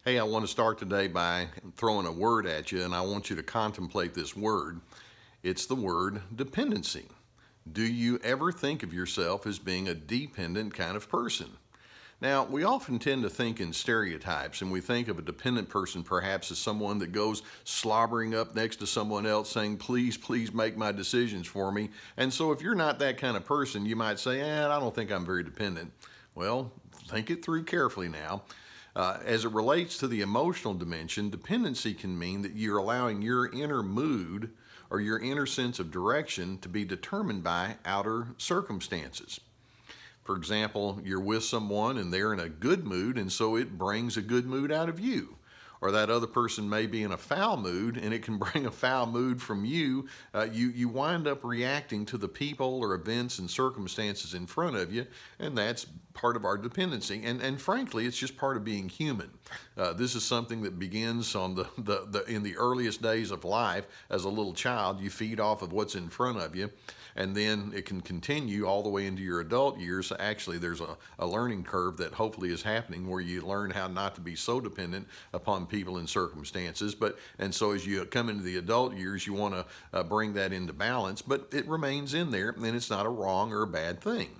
Hey, I want to start today by throwing a word at you, and I want you to contemplate this word. It's the word dependency. Do you ever think of yourself as being a dependent kind of person? Now, we often tend to think in stereotypes, and we think of a dependent person perhaps as someone that goes slobbering up next to someone else saying, please, please make my decisions for me. And so if you're not that kind of person, you might say, I don't think I'm very dependent. Well, think it through carefully now. As it relates to the emotional dimension, dependency can mean that you're allowing your inner mood or your inner sense of direction to be determined by outer circumstances. For example, you're with someone and they're in a good mood, and so it brings a good mood out of you. Or that other person may be in a foul mood, and it can bring a foul mood from you. You wind up reacting to the people or events and circumstances in front of you, and that's part of our dependency. And frankly, it's just part of being human. This is something that begins on in the earliest days of life. As a little child, you feed off of what's in front of you, and then it can continue all the way into your adult years. Actually, there's a learning curve that hopefully is happening where you learn how not to be so dependent upon people and circumstances. And so as you come into the adult years, you want to bring that into balance, but it remains in there, and it's not a wrong or a bad thing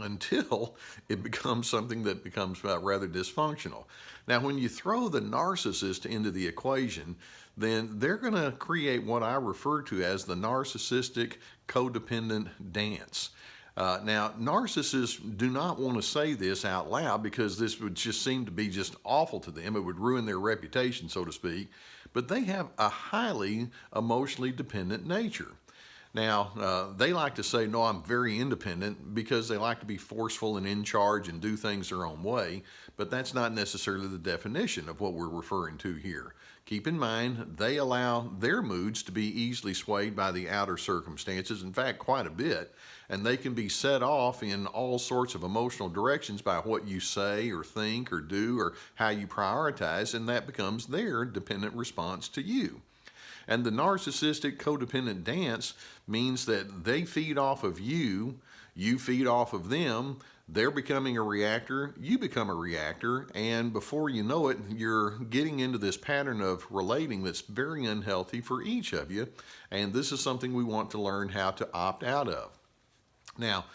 until it becomes something that becomes rather dysfunctional. Now, when you throw the narcissist into the equation, then they're going to create what I refer to as the narcissistic codependent dance. Now, narcissists do not want to say this out loud because this would just seem to be just awful to them. It would ruin their reputation, so to speak. But they have a highly emotionally dependent nature. Now, they like to say, no, I'm very independent because they like to be forceful and in charge and do things their own way, but that's not necessarily the definition of what we're referring to here. Keep in mind, they allow their moods to be easily swayed by the outer circumstances, in fact, quite a bit, and they can be set off in all sorts of emotional directions by what you say or think or do or how you prioritize, and that becomes their dependent response to you. And the narcissistic codependent dance means that they feed off of you, you feed off of them, they're becoming a reactor, you become a reactor, and before you know it, you're getting into this pattern of relating that's very unhealthy for each of you, and this is something we want to learn how to opt out of. Now,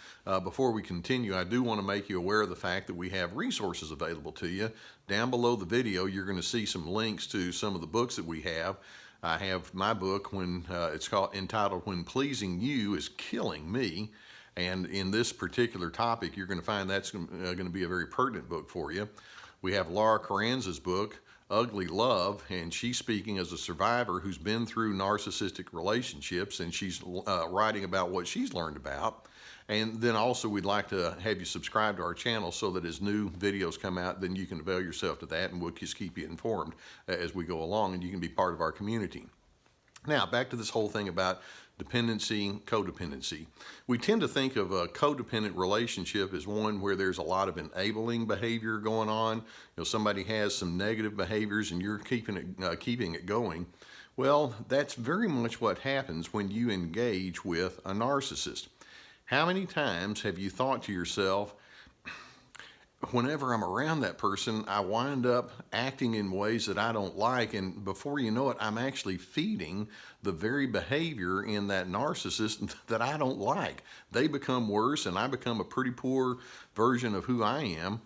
before we continue, I do want to make you aware of the fact that we have resources available to you. Down below the video, you're going to see some links to some of the books that we have. I have my book it's entitled When Pleasing You is Killing Me. And in this particular topic, you're going to find that's going to be a very pertinent book for you. We have Laura Carranza's book, Ugly Love, and she's speaking as a survivor who's been through narcissistic relationships, and she's writing about what she's learned about. And then also we'd like to have you subscribe to our channel so that as new videos come out, then you can avail yourself to that, and we'll just keep you informed as we go along, and you can be part of our community. Now, back to this whole thing about dependency, codependency. We tend to think of a codependent relationship as one where there's a lot of enabling behavior going on. Somebody has some negative behaviors and you're keeping it going. Well, that's very much what happens when you engage with a narcissist. How many times have you thought to yourself, whenever I'm around that person, I wind up acting in ways that I don't like, and before you know it, I'm actually feeding the very behavior in that narcissist that I don't like. They become worse, and I become a pretty poor version of who I am.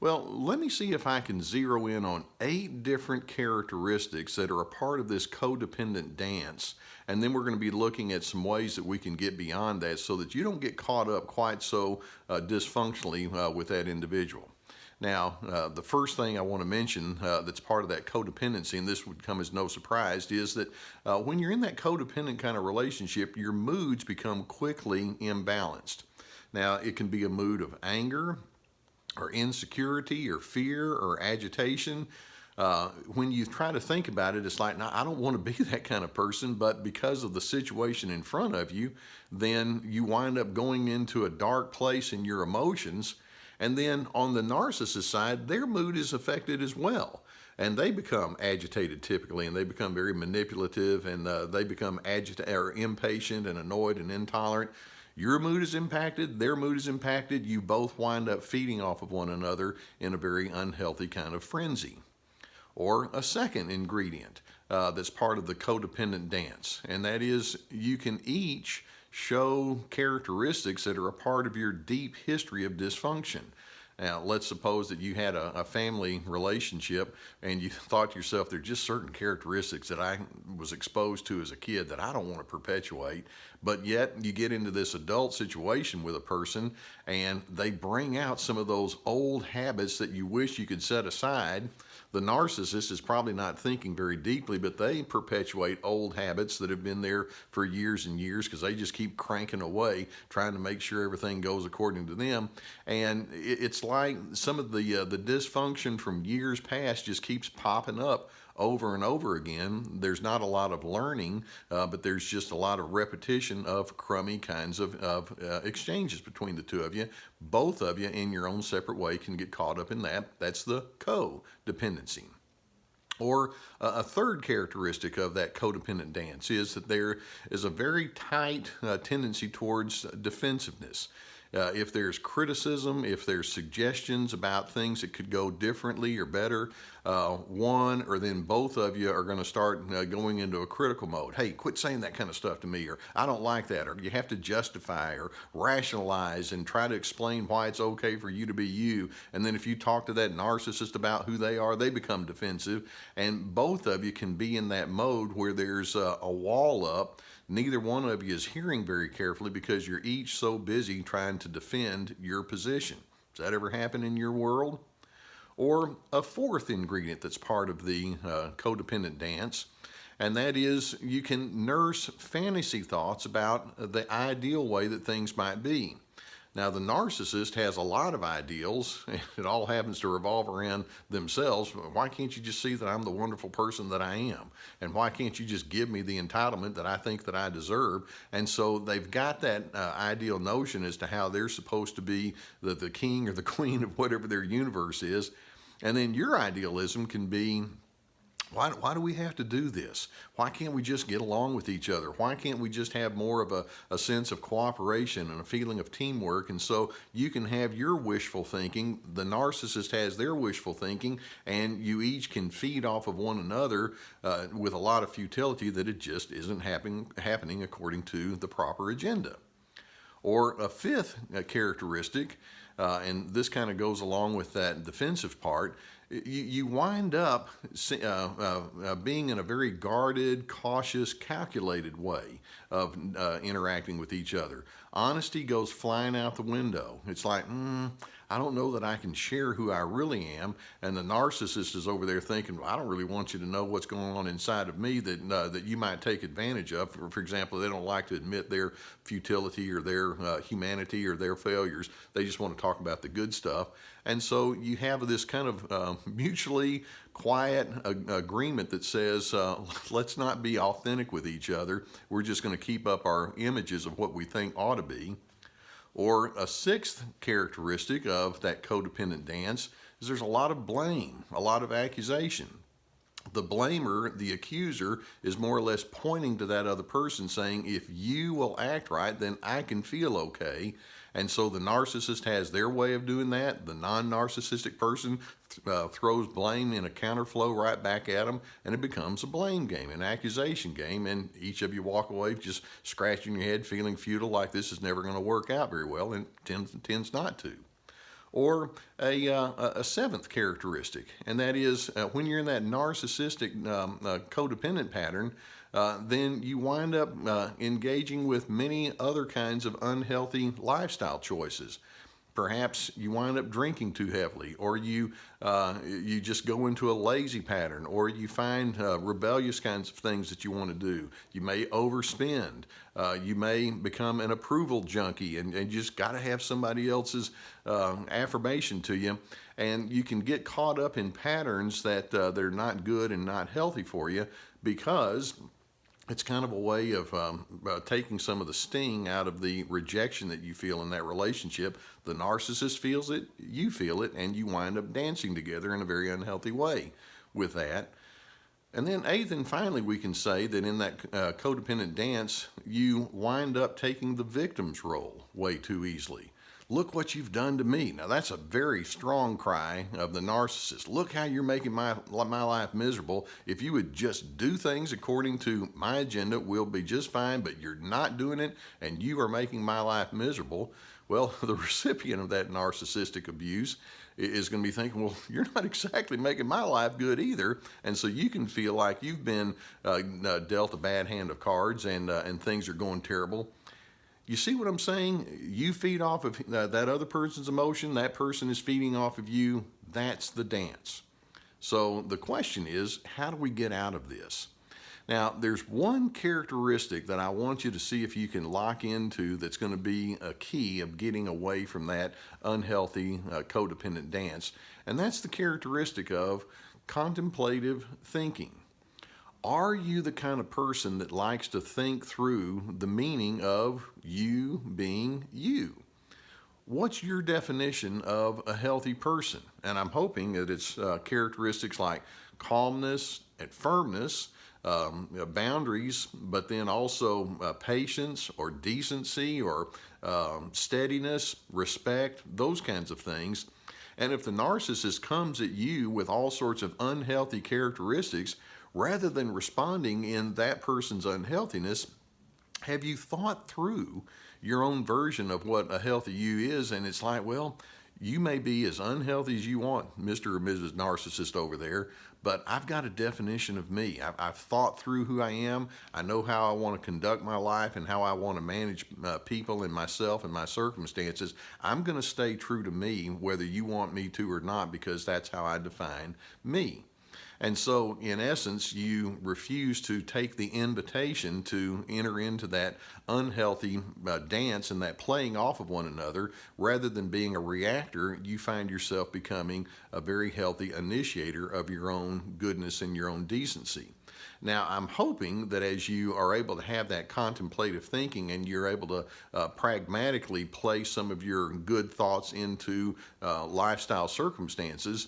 Well, let me see if I can zero in on 8 different characteristics that are a part of this codependent dance, and then we're going to be looking at some ways that we can get beyond that so that you don't get caught up quite so dysfunctionally with that individual. Now, the first thing I want to mention that's part of that codependency, and this would come as no surprise, is that when you're in that codependent kind of relationship, your moods become quickly imbalanced. Now, it can be a mood of anger, or insecurity, or fear, or agitation. When you try to think about it, it's like, no, I don't want to be that kind of person, but because of the situation in front of you, then you wind up going into a dark place in your emotions. And then on the narcissist side, their mood is affected as well. And they become agitated typically, and they become very manipulative, and they become impatient and annoyed and intolerant. Your mood is impacted, their mood is impacted. You both wind up feeding off of one another in a very unhealthy kind of frenzy. Or a second ingredient that's part of the codependent dance, and that is you can each show characteristics that are a part of your deep history of dysfunction. Now, let's suppose that you had a family relationship and you thought to yourself, there are just certain characteristics that I was exposed to as a kid that I don't want to perpetuate. But yet you get into this adult situation with a person and they bring out some of those old habits that you wish you could set aside. The narcissist is probably not thinking very deeply, but they perpetuate old habits that have been there for years and years because they just keep cranking away, trying to make sure everything goes according to them. And it's like some of the dysfunction from years past just keeps popping up over and over again. There's not a lot of learning, but there's just a lot of repetition of crummy kinds of exchanges between the two of you. Both of you in your own separate way can get caught up in that. That's the codependency. Or a third characteristic of that codependent dance is that there is a very tight tendency towards defensiveness. If there's criticism, if there's suggestions about things that could go differently or better, one or then both of you are going to start going into a critical mode. Hey, quit saying that kind of stuff to me, or I don't like that, or you have to justify or rationalize and try to explain why it's okay for you to be you. And then if you talk to that narcissist about who they are, they become defensive. And both of you can be in that mode where there's a wall up. Neither one of you is hearing very carefully because you're each so busy trying to defend your position. Does that ever happen in your world? Or a fourth ingredient that's part of the codependent dance, and that is you can nurse fantasy thoughts about the ideal way that things might be. Now, the narcissist has a lot of ideals. It all happens to revolve around themselves. Why can't you just see that I'm the wonderful person that I am? And why can't you just give me the entitlement that I think that I deserve? And so they've got that ideal notion as to how they're supposed to be the king or the queen of whatever their universe is. And then your idealism can be, why do we have to do this? Why can't we just get along with each other? Why can't we just have more of a sense of cooperation and a feeling of teamwork? And so you can have your wishful thinking, the narcissist has their wishful thinking, and you each can feed off of one another with a lot of futility that it just isn't happening according to the proper agenda. Or a fifth characteristic, and this kind of goes along with that defensive part, you wind up being in a very guarded, cautious, calculated way of interacting with each other. Honesty goes flying out the window. It's like, I don't know that I can share who I really am. And the narcissist is over there thinking, well, I don't really want you to know what's going on inside of me that you might take advantage of. For example, they don't like to admit their futility or their humanity or their failures. They just want to talk about the good stuff. And so you have this kind of mutually quiet agreement that says, let's not be authentic with each other. We're just going to keep up our images of what we think ought to be. Or a sixth characteristic of that codependent dance is there's a lot of blame, a lot of accusation. The blamer, the accuser, is more or less pointing to that other person saying, if you will act right, then I can feel okay. And so the narcissist has their way of doing that. The non-narcissistic person throws blame in a counterflow right back at them, and it becomes a blame game, an accusation game, and each of you walk away just scratching your head, feeling futile, like this is never going to work out very well, and tends not to. Or a seventh characteristic, and that is when you're in that narcissistic codependent pattern, then you wind up engaging with many other kinds of unhealthy lifestyle choices. Perhaps you wind up drinking too heavily, or you just go into a lazy pattern, or you find rebellious kinds of things that you want to do. You may overspend. You may become an approval junkie and just got to have somebody else's affirmation to you. And you can get caught up in patterns that they're not good and not healthy for you, because it's kind of a way of taking some of the sting out of the rejection that you feel in that relationship. The narcissist feels it, you feel it, and you wind up dancing together in a very unhealthy way with that. And then eighth and finally, we can say that in that codependent dance, you wind up taking the victim's role way too easily. Look what you've done to me. Now, that's a very strong cry of the narcissist. Look how you're making my life miserable. If you would just do things according to my agenda, we'll be just fine, but you're not doing it, and you are making my life miserable. Well, the recipient of that narcissistic abuse is going to be thinking, well, you're not exactly making my life good either. And so you can feel like you've been dealt a bad hand of cards, and things are going terrible. You see what I'm saying? You feed off of that other person's emotion. That person is feeding off of you. That's the dance. So the question is, how do we get out of this? Now, there's one characteristic that I want you to see if you can lock into that's going to be a key of getting away from that unhealthy codependent dance, and that's the characteristic of contemplative thinking. Are you the kind of person that likes to think through the meaning of you being you? What's your definition of a healthy person? And I'm hoping that it's characteristics like calmness and firmness, boundaries, but then also patience or decency or steadiness, respect, those kinds of things. And if the narcissist comes at you with all sorts of unhealthy characteristics, rather than responding in that person's unhealthiness, have you thought through your own version of what a healthy you is? And it's like, well, you may be as unhealthy as you want, Mr. or Mrs. Narcissist over there, but I've got a definition of me. I've thought through who I am. I know how I want to conduct my life and how I want to manage people and myself and my circumstances. I'm going to stay true to me, whether you want me to or not, because that's how I define me. And so, in essence, you refuse to take the invitation to enter into that unhealthy dance and that playing off of one another. Rather than being a reactor, you find yourself becoming a very healthy initiator of your own goodness and your own decency. Now, I'm hoping that as you are able to have that contemplative thinking and you're able to pragmatically place some of your good thoughts into lifestyle circumstances,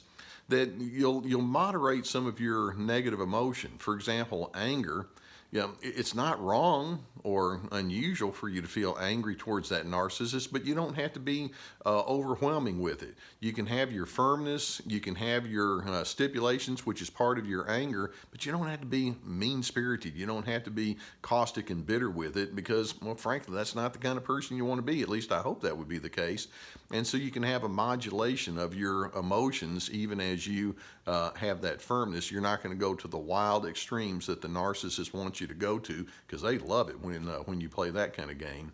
that you'll moderate some of your negative emotion. For example, anger. It's not wrong or unusual for you to feel angry towards that narcissist, but you don't have to be overwhelming with it. You can have your firmness, you can have your stipulations, which is part of your anger, but you don't have to be mean-spirited. You don't have to be caustic and bitter with it because, well, frankly, that's not the kind of person you want to be. At least I hope that would be the case. And so you can have a modulation of your emotions even as you have that firmness. You're not going to go to the wild extremes that the narcissist wants you to go to, because they love it when you play that kind of game.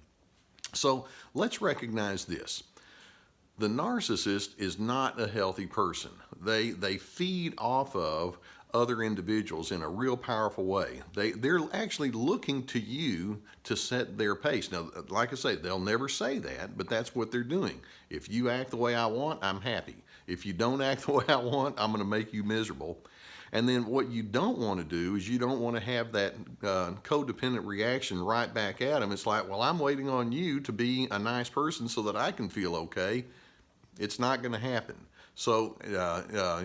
So let's recognize this. The narcissist is not a healthy person. They feed off of other individuals in a real powerful way. They're actually looking to you to set their pace. Now, like I say, they'll never say that, but that's what they're doing. If you act the way I want, I'm happy. If you don't act the way I want, I'm going to make you miserable. And then what you don't want to do is you don't want to have that codependent reaction right back at them. It's like, well, I'm waiting on you to be a nice person so that I can feel okay. It's not going to happen. So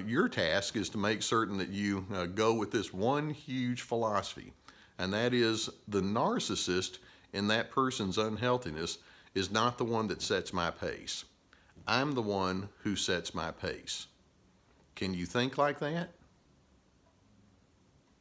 your task is to make certain that you go with this one huge philosophy, and that is the narcissist in that person's unhealthiness is not the one that sets my pace. I'm the one who sets my pace. Can you think like that?